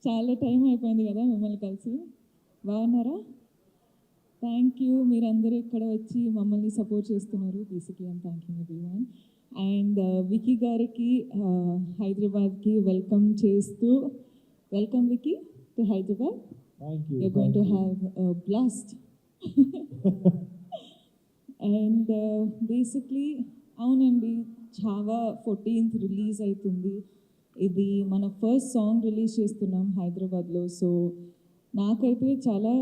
చాలా టైం అయిపోయింది కదా మిమ్మల్ని కలిసి. బాగున్నారా? Thank you. మీరందరూ ఇక్కడ వచ్చి మమ్మల్ని సపోర్ట్ చేస్తున్నారు. Basically I'm thanking everyone. And Vicky గారికి హైదరాబాద్కి వెల్కమ్ చేస్తూ, welcome Vicky to Hyderabad. You're going to have a blast. And basically అవునండి, ఛావా 14th రిలీజ్ అవుతుంది. ఇది మన ఫస్ట్ సాంగ్ రిలీజ్ చేస్తున్నాం హైదరాబాద్లో. సో నాకైతే చాలా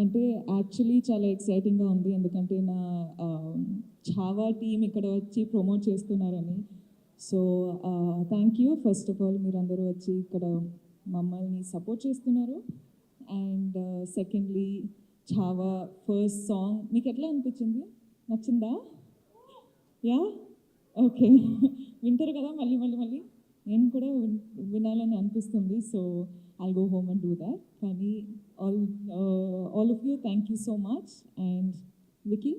అంటే యాక్చువల్లీ చాలా ఎక్సైటింగ్గా ఉంది, ఎందుకంటే నా ఛావా టీం ఇక్కడ వచ్చి ప్రమోట్ చేస్తున్నారని. So thank you first of all, మీరందరూ వచ్చి ఇక్కడ మమ్మల్ని సపోర్ట్ చేస్తున్నారు. And secondly, Chhaava first song మీకు ఎట్లా అనిపించింది? నచ్చిందా? Yeah, okay. వింటారు కదా మళ్ళీ మళ్ళీ మళ్ళీ? నేను కూడా వినాలని అనిపిస్తుంది. So I'll go home and do that. Kani, all of you, thank you so much. And Vicky,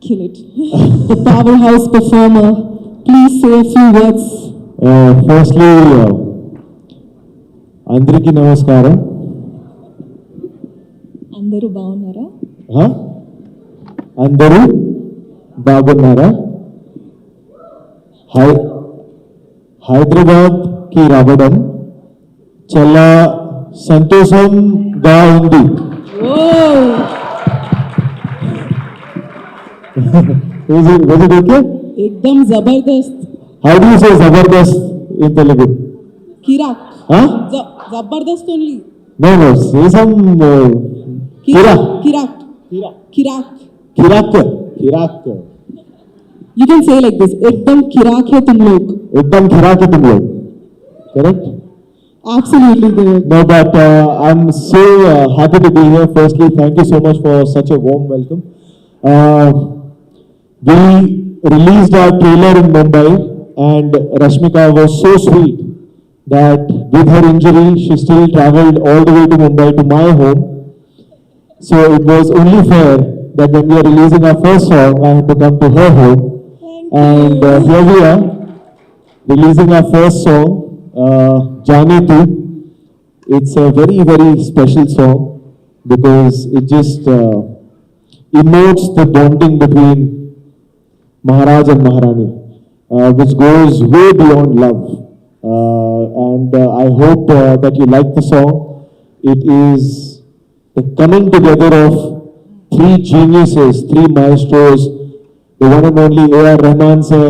kill it. Powerhouse performer, please say a few words. Firstly, Andriki Namaskaram. Andaru bagunnara? Andaru bagunnara? Hyderabad కి రావడం చాలా సంతోషంగా ఉంది. Was it okay? एकदम जबरदस्त. How do you say जबरदस्त in Telugu? किराक. Huh? जबरदस्त only. No, say some किराक. You can say like this, एकदम किराक है तुम लोग. एकदम किराक है तुम लोग. Correct? Absolutely correct. No, but I'm so happy to be here. Firstly, thank you so much for such a warm welcome. We released our trailer in Mumbai, and Rashmika was so sweet that with her injury, she still traveled all the way to Mumbai to my home. So it was only fair that when we are releasing our first song, I had to come to her home. And here we are, releasing our first song, Jaane Tu. It's a very, very special song because it just emotes the bonding between Maharaj and Maharani, which goes way beyond love. And I hope that you like the song. It is the coming together of three geniuses, three maestros, the one and only A.R. Rahman sir,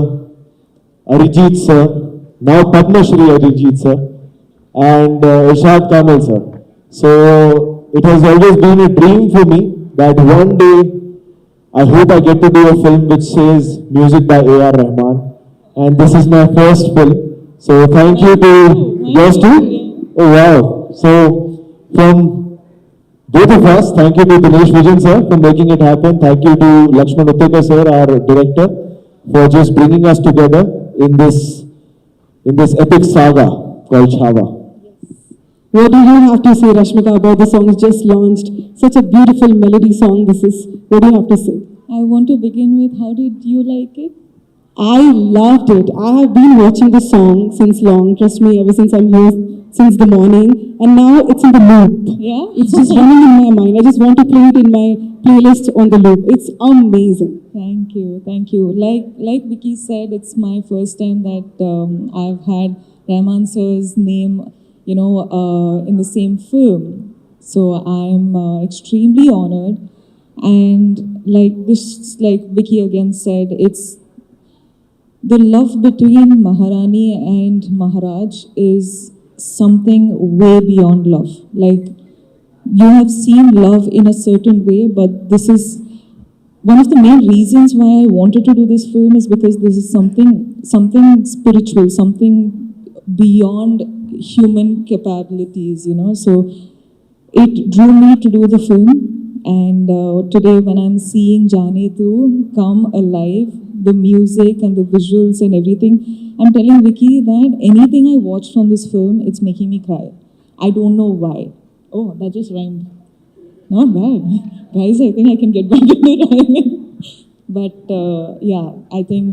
Arijit sir, now Padma Shri Arijit sir, and Irshad Kamil sir. So it has always been a dream for me that one day I hope I get to do a film which says music by A.R. Rahman, and this is my first film. So thank you to yours too. Oh wow! So from both of us, thank you to Dinesh Vijan sir for making it happen. Thank you to Lakshman Uttekar sir, our director, for just bringing us together in this epic saga called Chhaava. What do you have to say, Rashmika, about the song just launched? Such a beautiful melody song this is. What do you have to say? I want to begin with, how did you like it? I loved it. I have been watching the song since long. Trust me, ever since I'm here since the morning, and now it's in the loop. Yeah? It's just running in my mind. I just want to play it in my playlist on the loop. It's amazing. Thank you. Like Vicky said, it's my first time that I've had Rahman sir's name, in the same film. So I'm extremely honored. And like Vicky again said, it's the love between Maharani and Maharaj is something way beyond love. Like, you have seen love in a certain way, but this is one of the main reasons why I wanted to do this film, is because this is something spiritual, something beyond human capabilities, So it drew me to do the film. And today when I'm seeing Jaane Tu come alive, the music and the visuals and everything, I'm telling Vicky that anything I watch from this film, it's making me cry. I don't know why. Oh, that just rhymed. Not bad. Guys, I think I can get back into rhyming. But yeah, I think,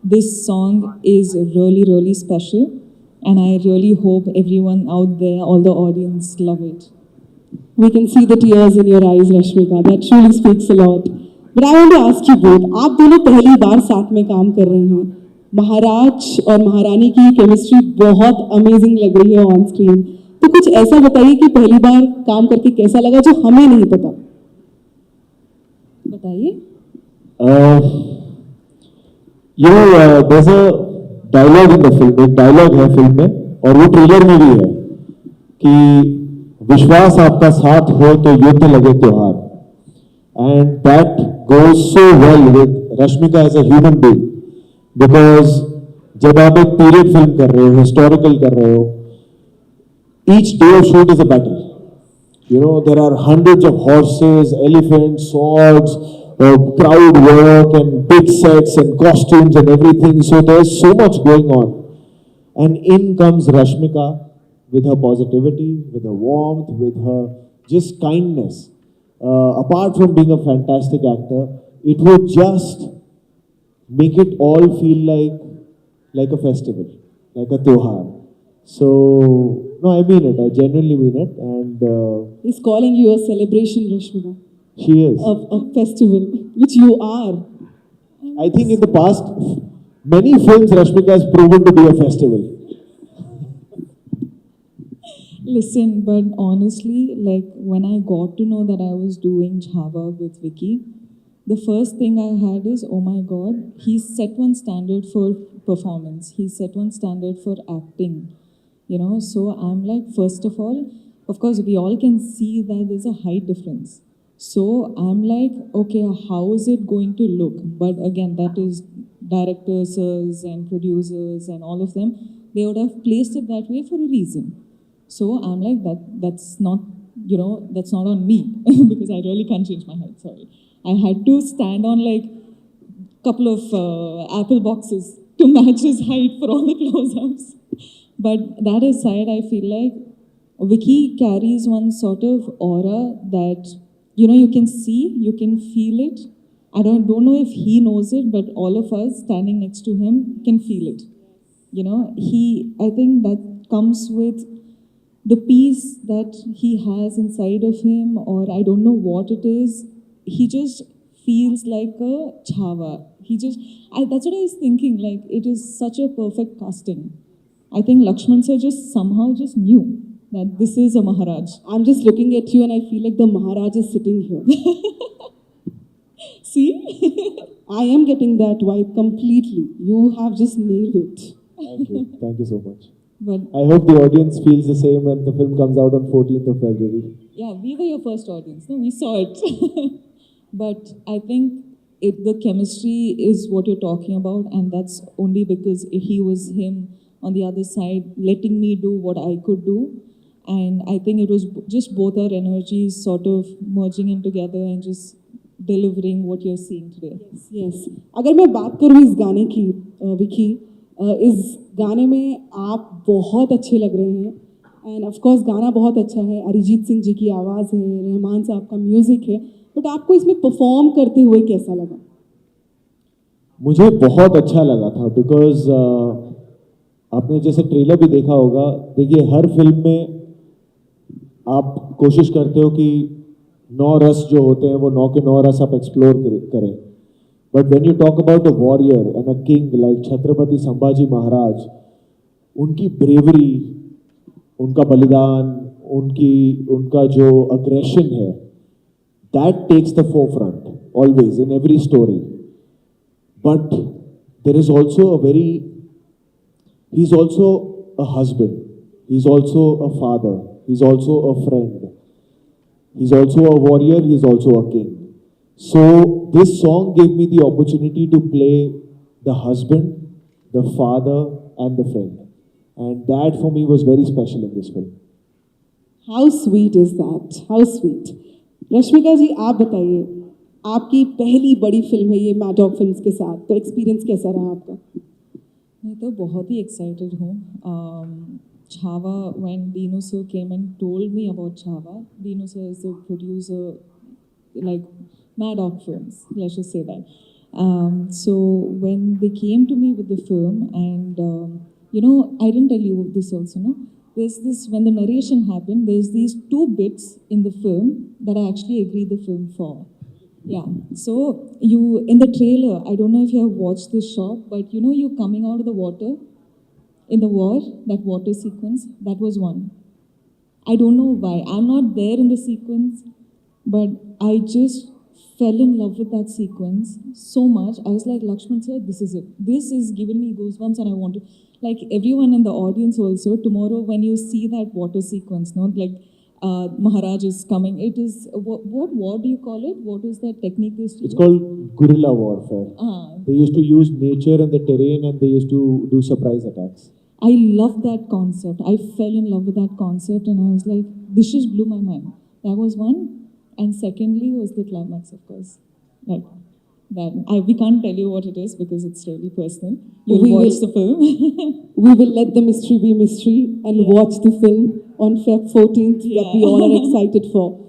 this song is really, really special. and I really hope everyone out there, all the audience, love it. We can see the tears in your eyes, Rashmika. That truly speaks a lot. But I want to ask you both. आप दोनों पहली बार साथ में काम कर रहे हैं. महाराज और महारानी की केमिस्ट्री बहुत अमेजिंग लग रही है ऑन स्क्रीन. तो कुछ ऐसा बताइए कि पहली बार काम करके कैसा लगा जो हमें नहीं पता. बताइए. there's a dialogue in the film. एक dialogue है फिल्म में और वो ट्रेलर में भी है कि विश्वास आपका साथ हो तो युद्ध लगे त्योहार. And that goes so well with Rashmika as a human being, because जब आप एक पीरियड फिल्म कर रहे हो, हिस्टोरिकल कर रहे हो, each day of shoot is a battle. There are hundreds of horses, elephants, swords, crowd work and big sets and costumes and everything. So there's so much going on. And in comes Rashmika with her positivity, with her warmth, with her just kindness. Apart from being a fantastic actor, it would just make it all feel like a festival, like a tyohar. So, no, I mean it. I genuinely mean it. And He's calling you a celebration, Rashmika. she is. A festival, which you are. I think in the past, many films Rashmika has proven to be a festival. Listen, but honestly, like when I got to know that I was doing Java with Vicky, the first thing I had is, oh my God, he's set one standard for performance. He's set one standard for acting, So I'm like, first of all, of course, we all can see that there's a height difference. So I'm like, okay, how is it going to look? But again, that is directors and producers and all of them, they would have placed it that way for a reason. So I'm like, that's not, that's not on me because I really can't change my height, sorry. I had to stand on like a couple of apple boxes to match his height for all the close-ups. But that aside, I feel like Vicky carries one sort of aura that, you can see, you can feel it. I don't know if he knows it, but all of us standing next to him can feel it. I think that comes with the peace that he has inside of him, or I don't know what it is. He just feels like a chhava. That's what I was thinking, like it is such a perfect casting. I think Lakshman sir somehow knew that this is a Maharaj. I'm just looking at you and I feel like the Maharaj is sitting here. See? I am getting that vibe completely. You have just nailed it. Thank you. Thank you so much. But I hope the audience feels the same when the film comes out on 14th of February. yeah, we were your first audience. No, we saw it. But I think the chemistry is what you're talking about, and that's only because he was him on the other side, letting me do what I could do. And I think it was just both our energies sort of merging in together and just delivering what you're seeing today. Yes. अगर मैं बात करूँ इस गाने की, विकी, इस गाने में आप बहुत अच्छे लग रहे हैं. एंड ऑफ कोर्स गाना बहुत अच्छा है. अरिजीत सिंह जी की आवाज़ है, रहमान साहब का म्यूज़िक है. बट आपको इसमें परफॉर्म करते हुए कैसा लगा? मुझे बहुत अच्छा लगा था बिकॉज आपने जैसे ट्रेलर भी देखा होगा. देखिए, हर फिल्म में आप कोशिश करते हो कि 9 रस जो होते हैं वो 9 के 9 रस आप एक्सप्लोर करें. But when you talk about a warrior and a king like Chhatrapati Sambhaji Maharaj, उनकी ब्रेवरी, उनका बलिदान, उनका जो अग्रेशन है, that takes the forefront always in every story. But there is also he is also a husband, he is also a father, he is also a friend, he is also a warrior, he is also a king. So this song gave me the opportunity to play the husband, the father and the friend, and that for me was very special in this film. How sweet is that? How sweet. Rashmika ji, आप बताइए, आपकी पहली बड़ी film है ये Maddock films के साथ, तो एक्सपीरियंस कैसा रहा आपका? मैं तो बहुत ही एक्साइटेड हूँ. Chhava, when Dino sir came and told me about Chhava, Dino sir is the producer, like Maddock Films, let's just say that. So when they came to me with the film and You know, I didn't tell you this also, no? There's this, when the narration happened, there's these two bits in the film that I actually agreed the film for. Yeah. So you, in the trailer, I don't know if you have watched this shot, but you know, you coming out of the water in the war, that water sequence, that was one. I don't know why. I'm not there in the sequence, but I just fell in love with that sequence so much. I was like, Lakshman sir, this is it. This is giving me goosebumps, and I want to, like everyone in the audience also, tomorrow when you see that water sequence, no, like Maharaj is coming. It is, what war do you call it? What is that technique they used to It's do? called guerrilla warfare. Ah, They used to use nature and the terrain, and they used to do surprise attacks. I love that concept. I fell in love with that concept, and I was like, this just blew my mind. That was one. And secondly was the climax, of course. Like that. We can't tell you what it is because it's really personal. You'll We watch will- the film. We will let the mystery be mystery and watch the film on Feb 14th that we all are excited for.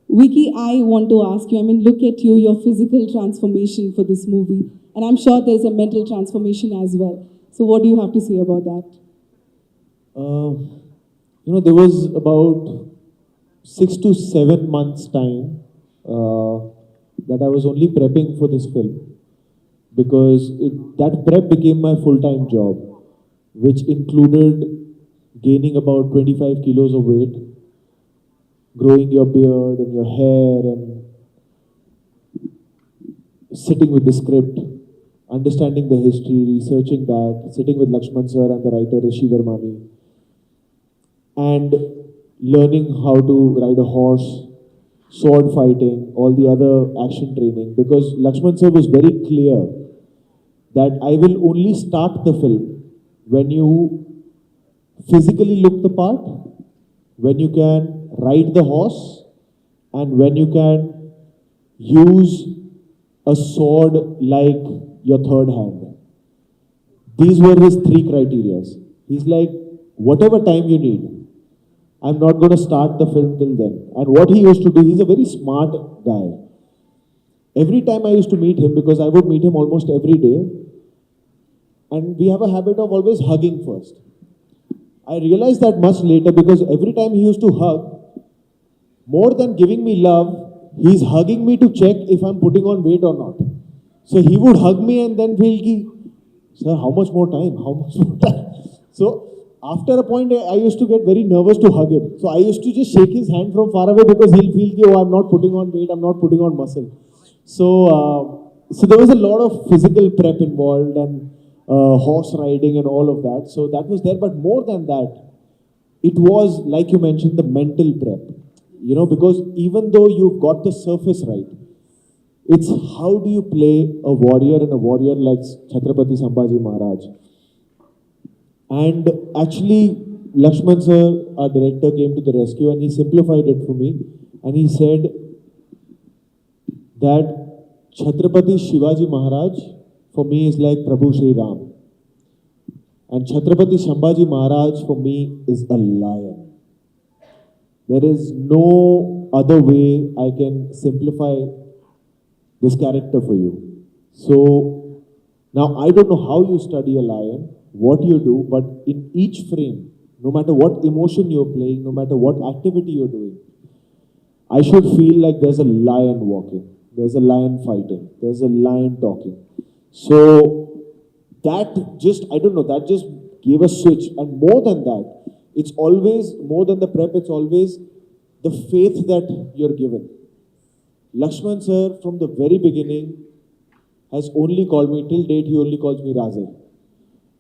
Vicky, I want to ask you, I mean, look at you, your physical transformation for this movie. And I'm sure there's a mental transformation as well. So what do you have to say about that? There was about 6 to 7 months time that I was only prepping for this film, because that prep became my full-time job, which included gaining about 25 kilos of weight, growing your beard and your hair, and sitting with the script, understanding the history, researching that, sitting with Lakshman sir and the writer Rishi Vermani, and learning how to ride a horse, sword fighting, all the other action training, because Lakshman sir was very clear that I will only start the film when you physically look the part, when you can ride the horse, and when you can use a sword like your third hand. These were his 3 criteria. He's like, whatever time you need, I'm not going to start the film till then. And what he used to do, he's a very smart guy. Every time I used to meet him, because I would meet him almost every day, and we have a habit of always hugging first. I realized that much later, because every time he used to hug, more than giving me love, he's hugging me to check if I'm putting on weight or not. So he would hug me and then feel ki, sir, how much more time? How much more time? So after a point, I used to get very nervous to hug him. So I used to just shake his hand from far away, because he'll feel ki, oh, I'm not putting on weight, I'm not putting on muscle. So there was a lot of physical prep involved, and horse riding and all of that. So that was there. But more than that, it was, like you mentioned, the mental prep. Because even though you've got the surface right, it's how do you play a warrior, and a warrior like Chhatrapati Sambhaji Maharaj. And actually, Lakshman sir, our director, came to the rescue, and he simplified it for me. And he said that Chhatrapati Shivaji Maharaj for me is like Prabhu Shri Ram. And Chhatrapati Sambhaji Maharaj for me is a lion. There is no other way I can simplify this character for you. So now I don't know how you study a lion, what you do, but in each frame, no matter what emotion you're playing, no matter what activity you're doing, I should feel like there's a lion walking, there's a lion fighting, there's a lion talking. So that just, I don't know, that just gave a switch. And more than that, it's always, more than the prep, it's always the faith that you're given. Lakshman sir, from the very beginning, has only called me, till date, he only calls me Raze.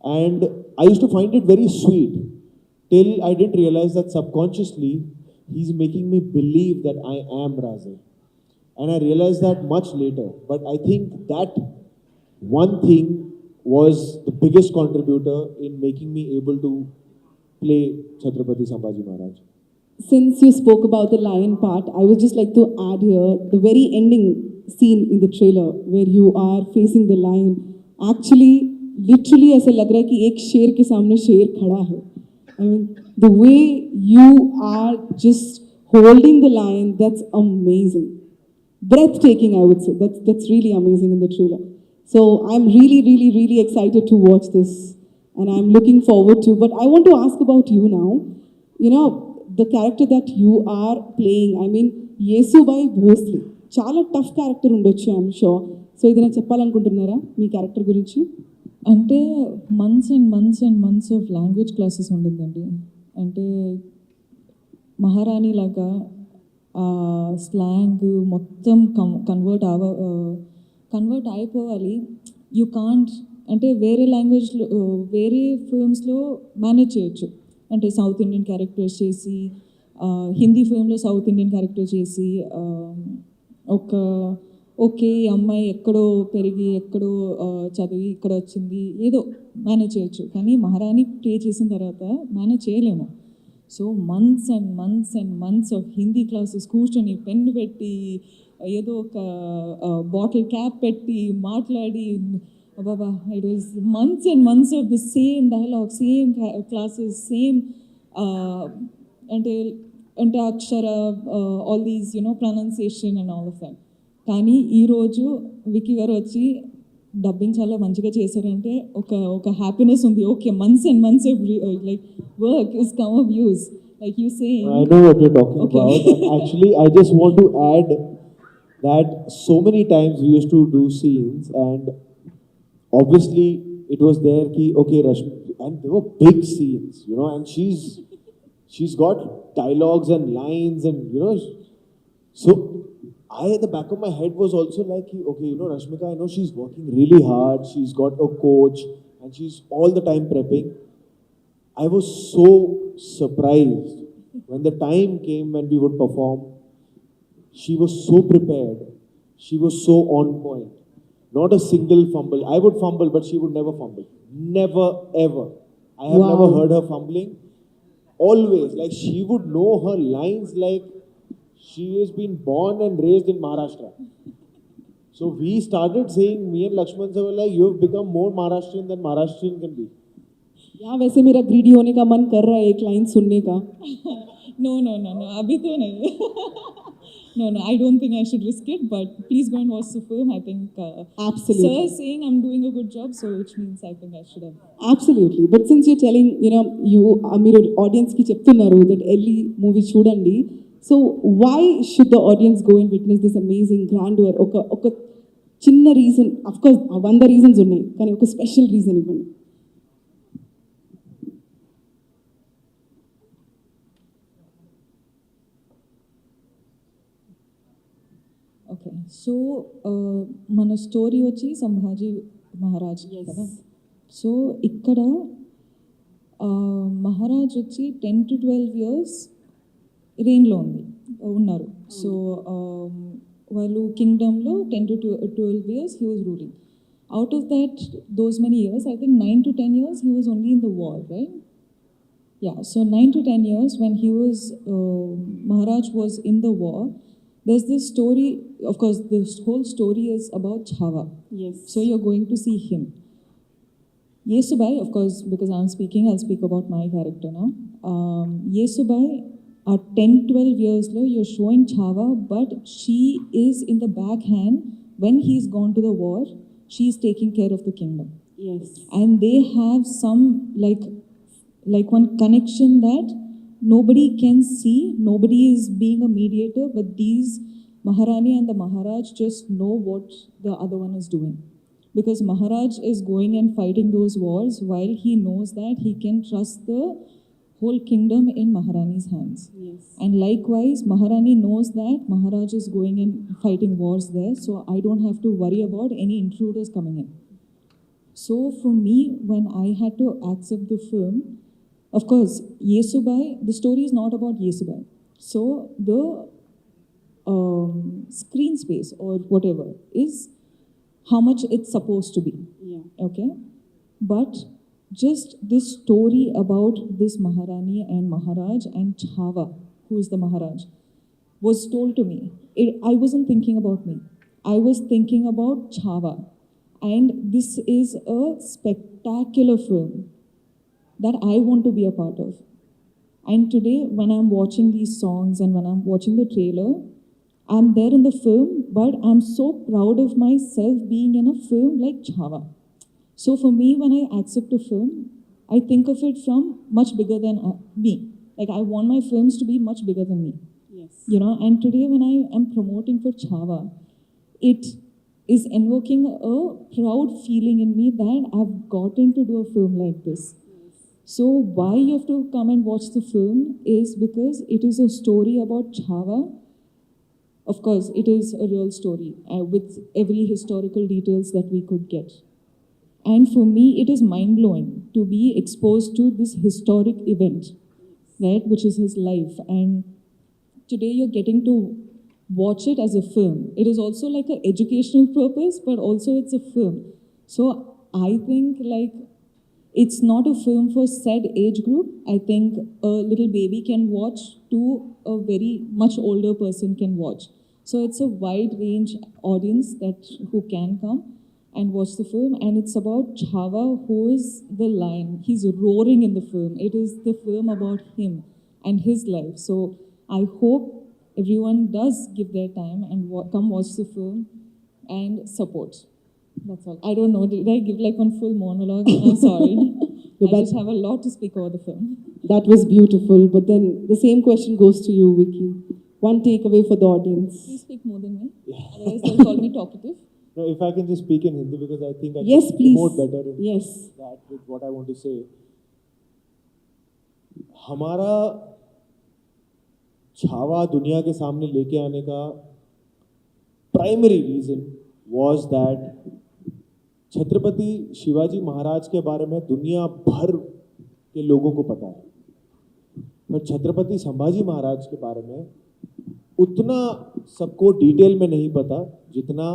And I used to find it very sweet, till I didn't realize that subconsciously, he's making me believe that I am Raze. And I realized that much later. But I think that one thing was the biggest contributor in making me able to play Chhatrapati Sambhaji Maharaj. Since you spoke about the lion part, I would just like to add here the very ending scene in the trailer where you are facing the lion. Actually, literally ऐसा लग रहा है कि एक शेर के सामने शेर खड़ा है. I mean, the way you are just holding the lion, that's amazing. Breathtaking, I would say. That's really amazing in the trailer. So I'm really, really, really excited to watch this and I'm looking forward to. But I want to ask about you now. You know, the character that you are playing, I mean, Yesubai Bhosle. చాలా tough character ఉండొచ్చు I'm sure. So ఏదైనా చెప్పాలనుకుంటున్నారా మీ character గురించి? అంటే months and months and months of language classes ఉండిందండి. అంటే మహారాణి లాగా slang మొత్తం కన్వర్ట్ అయిపోవాలి. యూ కాంట్ అంటే వేరే లాంగ్వేజ్లో వేరే ఫిల్మ్స్లో మేనేజ్ చేయొచ్చు. అంటే సౌత్ ఇండియన్ క్యారెక్టర్స్ చేసి హిందీ ఫిల్మ్లో సౌత్ ఇండియన్ క్యారెక్టర్ చేసి ఓకే ఈ అమ్మాయి ఎక్కడో పెరిగి ఎక్కడో చదివి ఇక్కడ వచ్చింది ఏదో మేనేజ్ చేయొచ్చు. కానీ మహారాణి ప్లే చేసిన తర్వాత మేనేజ్ చేయలేము. So months and months and months of Hindi classes కూర్చొని పెన్ను పెట్టి ఏదో ఒక బాటిల్ క్యాప్ పెట్టి మాట్లాడి బాబా it was months and months of the same dialogue, same classes, same అంటే అక్షర all these pronunciation and all of that. కానీ ఈరోజు విక్కీ గారు వచ్చి డబ్బింగ్ చాలా మంచిగా చేశారంటే ఒక హ్యాపీనెస్ ఉంది. Okay months and months of like work is come of use like you say. I know what you're talking about. And actually, I just want to add that so many times we used to do scenes, and obviously it was there ki okay Rashmi, and there were big scenes, and she's got dialogues and lines, and so I at the back of my head was also like okay, Rashmika, I know she's working really hard, she's got a coach and she's all the time prepping. I was so surprised when the time came when we would perform. She was so prepared, she was so on point. Not a single fumble. I would fumble, but she would never fumble. Never, ever. I have never heard her fumbling. Always, like she would know her lines like she has been born and raised in Maharashtra. So we started saying, me and Lakshman sir were like, you have become more Maharashtrian than Maharashtrian can be. या वैसे मेरा greedy होने का मन कर रहा है एक लाइन सुनने का. No, अभी तो नहीं. No, I don't think I should risk it, but please go and watch the film. I think Absolutely. sir is saying I'm doing a good job, so which means I think I should have. Absolutely. But since you're telling, మీరు audience కి చెప్తున్నారు that ఎల్లి movie చూడండి, so why should the audience go and witness this amazing grandeur? ఒక చిన్న reason, of course 100 reasons ఉన్నాయి, కానీ ఒక స్పెషల్ రీజన్ ఇవ్వండి. ఓకే సో మన స్టోరీ వచ్చి సంభాజీ మహారాజ్ కదా. సో ఇక్కడ మహారాజ్ వచ్చి 10 to 12 years రెయిన్లో ఉన్నారు. సో వాళ్ళు కింగ్డమ్లో 10 to 12 years he was ruling. Out of that, those many years, I think 9 to 10 years he was only in the war, right? Yeah, so 9 to 10 years when he was, Maharaj was in the war. There's this story, of course, this whole story is about Chhawa. Yes. So you're going to see him. Yesubai, of course, because I'm speaking, I'll speak about my character now. Yesubai, at 10-12 years low, you're showing Chhawa, but she is in the backhand. When he's gone to the war, she's taking care of the kingdom. Yes. And they have some, like one connection that nobody can see, nobody is being a mediator, but these Maharani and the Maharaj just know what the other one is doing. Because Maharaj is going and fighting those wars while he knows that he can trust the whole kingdom in Maharani's hands. Yes. And likewise, Maharani knows that Maharaj is going and fighting wars there, so I don't have to worry about any intruders coming in. So for me, when I had to accept the film, of course, Yesubai, the story is not about Yesubai. So the screen space or whatever is how much it's supposed to be. Yeah. Okay? But just this story about this Maharani and Maharaj and Chhawa, who is the Maharaj, was told to me. I wasn't thinking about me. I was thinking about Chhawa. And this is a spectacular film that I want to be a part of. And today, when I'm watching these songs and when I'm watching the trailer, I'm there in the film, but I'm so proud of myself being in a film like Chhawa. So for me, when I accept a film, I think of it from much bigger than me. Like I want my films to be much bigger than me. Yes. You know, and today when I am promoting for Chava, it is invoking a proud feeling in me that I've gotten to do a film like this. So why you have to come and watch the film is because it is a story about Chava. Of course, it is a real story with every historical details that we could get. And for me, it is mind-blowing to be exposed to this historic event, right, which is his life. And today you're getting to watch it as a film. It is also like an educational purpose, but also it's a film. So I think like it's not a film for said age group. I think a little baby can watch to a very much older person can watch. So it's a wide range audience that who can come and watch the film. And it's about Chava, who is the lion. He's roaring in the film. It is the film about him and his life. So I hope everyone does give their time and come watch the film and support. That's all. I don't know, did I give like one full monologue? I'm sorry. I just have a lot to speak over the film. That was beautiful. But then the same question goes to you, Vicky. One takeaway for the audience. Please speak more than me. Otherwise they'll call me talkative. No, if I can just speak in Hindi because I think I Yes, can please. promote better in Yes. that with what I want to say. हमारा छावा दुनिया के सामने लेके आने का primary reason was that Chhatrapati Shivaji Maharaj के बारे में दुनिया भर के लोगों को पता है, पर छत्रपति संभाजी महाराज के बारे में उतना सबको डिटेल में नहीं पता जितना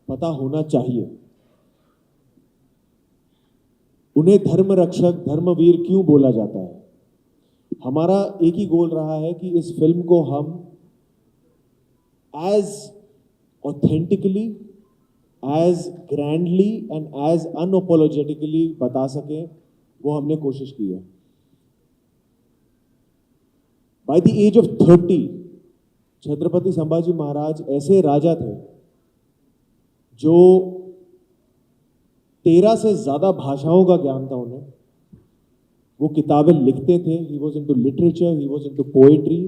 पता होना चाहिए। उन्हें धर्म रक्षक, धर्मवीर क्यों बोला जाता है? हमारा एक ही गोल रहा है कि इस फिल्म को हम as authentically, as grandly and as unapologetically बता सकें, वो हमने कोशिश की है। By the age of 30 Chhatrapati Sambhaji Maharaj ऐसे राजा थे जो 13 से ज्यादा भाषाओं का ज्ञान था उन्हें। वो किताबें लिखते थे, he was into literature, he was into poetry.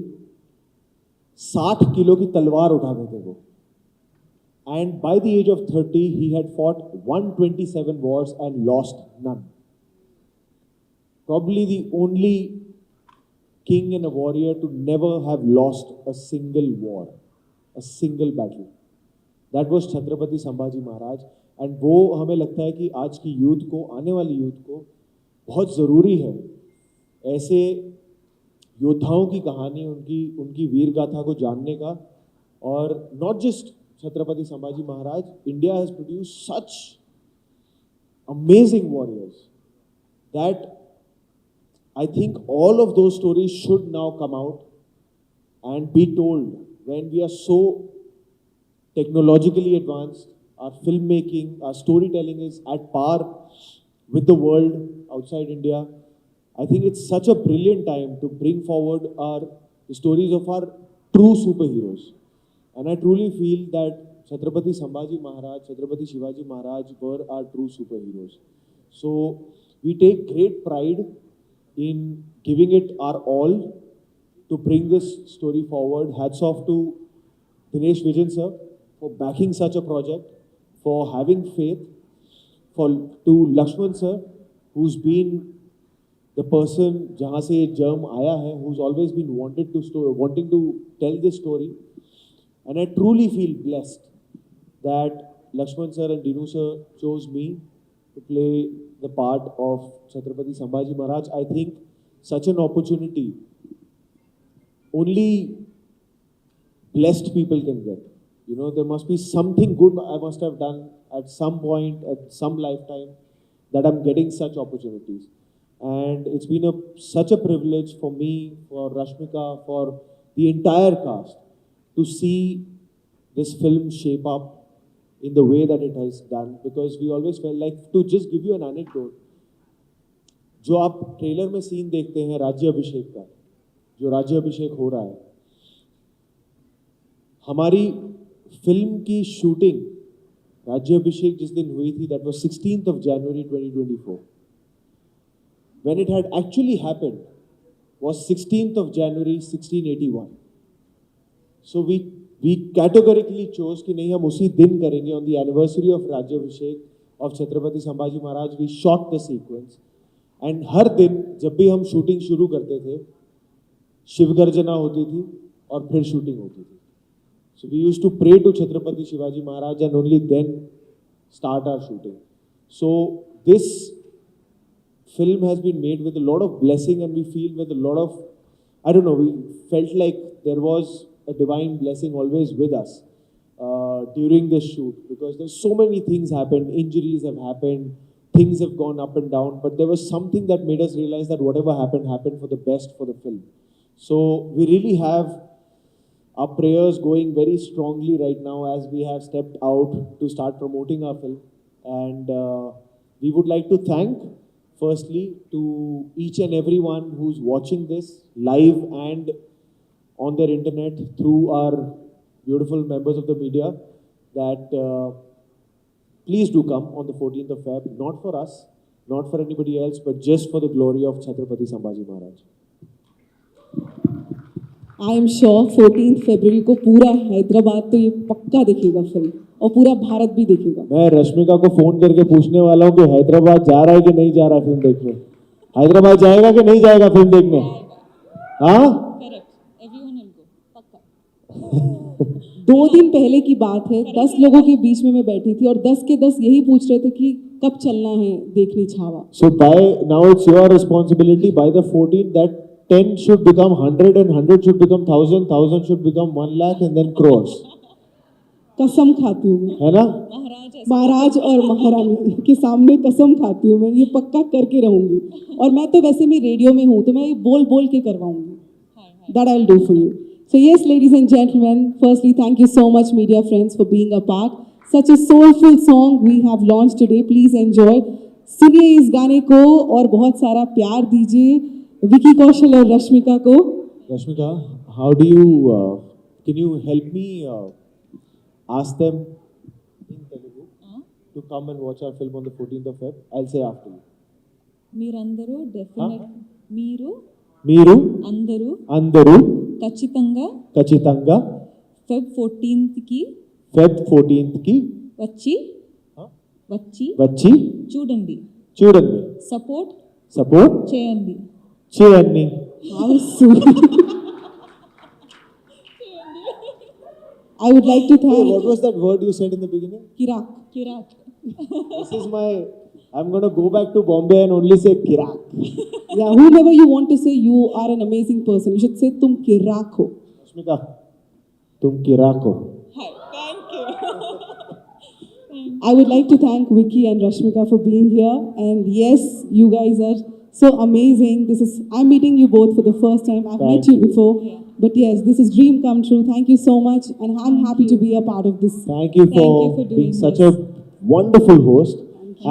60 kilo की तलवार उठाते थे वो। And by the age of 30 he had fought 127 wars and lost none. Probably the only king and a warrior to never have lost a single war, a single battle. That was Chhatrapati Sambhaji Maharaj. And वो हमें लगता है कि आज की youth को, आने वाली यूथ को बहुत ज़रूरी है ऐसे योद्धाओं की कहानी, उनकी वीर गाथा को जानने का। और not just Chhatrapati Sambhaji Maharaj, India has produced such amazing warriors that I think all of those stories should now come out and be told. When we are so technologically advanced, our filmmaking, our storytelling is at par with the world outside India. I think it's such a brilliant time to bring forward the stories of our true superheroes. And I truly feel that Chhatrapati Sambhaji Maharaj, Chhatrapati Shivaji Maharaj were our true superheroes. So we take great pride in giving it our all to bring this story forward. Hats off to Dinesh Vijan sir for backing such a project, for having faith, to Lakshman sir, who's been the person jahan se ye germ aaya hai, who's always been wanting to tell this story. And I truly feel blessed that Lakshman sir and Dinu sir chose me to play the part of Chhatrapati Sambhaji Maharaj. I think such an opportunity only blessed people can get. You know, there must be something good I must have done at some point, at some lifetime, that I'm getting such opportunities. And it's been such a privilege for me, for Rashmika, for the entire cast to see this film shape up in the way that it has done, because we always felt like, to just give you an anecdote, जो आप trailer में scene देखते हैं राज्याभिषेक का, जो राज्याभिषेक हो रहा है, हमारी फिल्म की शूटिंग राज्याभिषेक जिस दिन हुई थी, that was 16th of January 2024. when it had actually happened was 16th of January 1681. So we categorically chose कि नहीं हम उसी दिन करेंगे on the anniversary of Rajyabhishek of Chhatrapati Sambhaji Maharaj. We shot the sequence and हर दिन जब भी हम shooting शुरू करते थे शिव गर्जना होती थी और फिर shooting होती थी. So we used to pray to Chhatrapati Shivaji Maharaj and only then start our shooting. So this film has been made with a lot of blessing and we feel with a lot of, I don't know, we felt like there was a divine blessing always with us during this shoot because there's so many things happened, injuries have happened, things have gone up and down, but there was something that made us realize that whatever happened, happened for the best for the film. So we really have our prayers going very strongly right now as we have stepped out to start promoting our film. And we would like to thank, firstly, to each and everyone who's watching this live and on their internet through our beautiful members of the media, that please do come on the 14th of Feb, not for us, not for anybody else, but just for the glory of Chhatrapati Sambhaji Maharaj. I am sure 14 फरवरी को पूरा हैदराबाद तो ये पक्का देखेगा film और पूरा भारत भी देखेगा. मैं रश्मिका को फोन करके पूछने वाला हूँ कि हैदराबाद जा रहा है कि नहीं जा रहा है फिल्म देखने. हैदराबाद जाएगा कि नहीं जाएगा फिल्म देखने? हाँ, करेक्ट, एवरीवन विल गो, पक्का. 2 दिन पहले की बात है, 10 लोगों के बीच में मैं बैठी थी और 10 के 10 यही पूछ रहे थे कि कब चलना है देखने Chhaava. So by now it's your responsibility. By the 14th, that 10 should become 100 and 100 should become 1000, 1000 should become 1 lakh and then crores. कसम खाती हूँ मैं, है ना? महाराज और महारानी के सामने कसम खाती हूँ मैं, ये पक्का करके रहूंगी. और मैं तो वैसे भी रेडियो में हूँ तो मैं ये बोल बोल के करवाऊंगी. That I'll do for you. So yes, ladies and gentlemen, firstly thank you so much media friends for being a part. Such a soulful song we have launched today. Please enjoy. सुनिए इस गाने को और बहुत सारा प्यार दीजिए विकी कौशल और रश्मिका को. Rashmika, how do you, can you help me ask them in Telugu to come and watch our film on the 14th of Feb? I'll say after you. మీరందరూ డెఫినెట్ మీరు అందరూ ఖచ్చితంగా ఫెబ్ 14th కి Feb 14th కి వచ్చి చూడండి, support చేయండి. How sweet. I would like to Hey, thank what was that word you said in the beginning? Kirak. This is my, I'm going to go back to Bombay and only say Kirak. Yeah, whomever you want to say, you are an amazing person. You should say tum Kirak ho. Rashmika, tum Kirak ho. Thank you. I would like to thank Vicky and Rashmika for being here. And yes, you guys are so amazing. I'm meeting you both for the first time. I've met you before. Yeah. But yes, this is dream come true. Thank you so much. And I'm happy to be a part of this. Thank you for doing being such this. a wonderful host.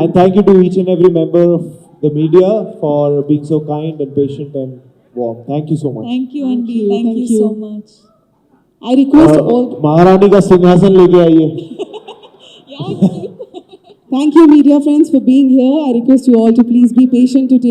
And thank you to each and every member of the media for being so kind and patient and warm. Thank you so much. Thank you, Andy. you, Thank thank you you. so much. I request all. महारानी का सिंहासन लेके आइए. Yeah. Thank you, media friends, for being here. I request you all to please be patient to take